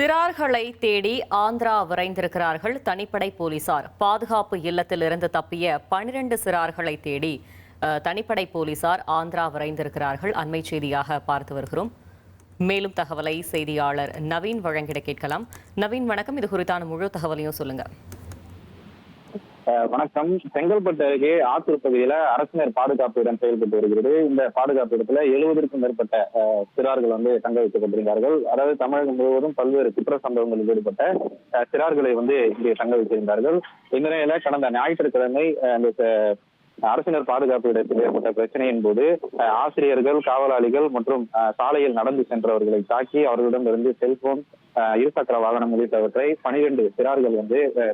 சிறார்களை தேடி ஆந்திரா விரைந்திருக்கிறார்கள் தனிப்படை போலீசார். பாதுகாப்பு இல்லத்திலிருந்து தப்பிய 12 சிறார்களை தேடி தனிப்படை போலீசார் ஆந்திரா விரைந்திருக்கிறார்கள். அண்மை செய்தியாக பார்த்து வருகிறோம். மேலும் தகவலை செய்தியாளர் நவீன் வழங்கிட கேட்கலாம். நவீன் வணக்கம். இது குறித்தான முழு தகவலையும் சொல்லுங்க. வணக்கம். செங்கல்பட்டு அருகே ஆத்தூர் பகுதியில அரசினர் பாதுகாப்பு இடம் செயல்பட்டு வருகிறது. இந்த பாதுகாப்பு இடத்துல 70க்கும் மேற்பட்ட சிறார்கள் தங்க வைக்கப்பட்டிருந்தார்கள். அதாவது தமிழகம் முழுவதும் பல்வேறு குற்ற சம்பவங்களில் ஈடுபட்ட சிறார்களை இங்கே தங்க வைத்திருந்தார்கள். இந்த நிலையில கடந்த ஞாயிற்றுக்கிழமை அந்த அரசினர் பாதுகாப்பு இடத்தில் ஏற்பட்ட பிரச்சனையின் போது ஆசிரியர்கள், காவலாளிகள் மற்றும் சாலையில் நடந்து சென்றவர்களை தாக்கி அவர்களிடமிருந்து செல்போன், இருசக்கர வாகனம் உள்ளிட்டவற்றை 12 சிறார்கள்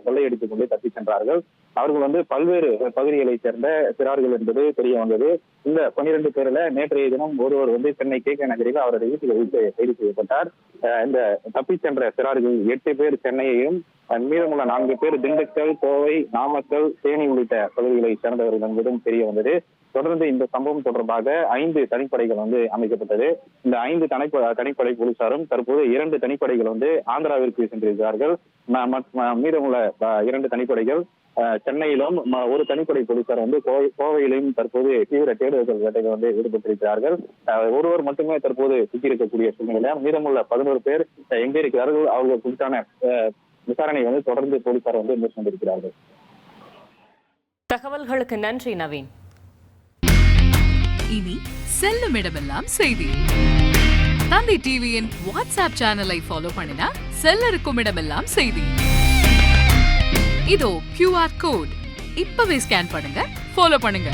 கொள்ளையடித்துக் கொண்டு தப்பி சென்றார்கள். அவர்கள் பல்வேறு பகுதிகளைச் சேர்ந்த சிறார்கள் என்பது தெரிய வந்தது. இந்த 12 பேர்ல நேற்றைய தினம் ஒருவர் சென்னை KK நகரில் அவரது வீட்டில் வைத்து கைது செய்யப்பட்டார். இந்த தப்பி சென்ற சிறார்கள் 8 பேர் சென்னையையும் மீதமுள்ள 4 பேர் திண்டுக்கல், கோவை, நாமக்கல், தேனி உள்ளிட்ட பகுதிகளைச் சேர்ந்தவர்கள் என்பதும் தெரிய வந்தது. தொடர்ந்து இந்த சம்பவம் தொடர்பாக 5 தனிப்படைகள் அமைக்கப்பட்டது. இந்த 5 தனிப்படை போலீசாரும் தற்போது 2 தனிப்படைகள் ஆந்திராவிற்கு சென்றிருக்கிறார்கள். மீதமுள்ள 2 தனிப்படைகள் சென்னையிலும், ஒரு தனிப்படை போலீசார் கோவையிலும் தற்போது தீவிர தேடுதல் வேட்டைகள் ஈடுபட்டிருக்கிறார்கள். ஒருவர் மட்டுமே தற்போது சிக்கியிருக்கக்கூடிய சூழ்நிலை. மீதமுள்ள 11 பேர் எங்கே இருக்கிறார்கள், அவர்கள் குறித்தான விசாரணை தொடர்ந்து போலீசார் மேற்கொண்டிருக்கிறார்கள். தகவல்களுக்கு நன்றி நவீன். இனி செல்லும் இடமெல்லாம் செய்தி. தந்தை டிவியின் வாட்ஸ்அப் சேனலை ஃபாலோ பண்ணினா செல்ல இருக்கும் இடமெல்லாம் செய்தி. இதோ QR கோட் இப்பவே ஸ்கேன் பண்ணுங்க, ஃபாலோ பண்ணுங்க.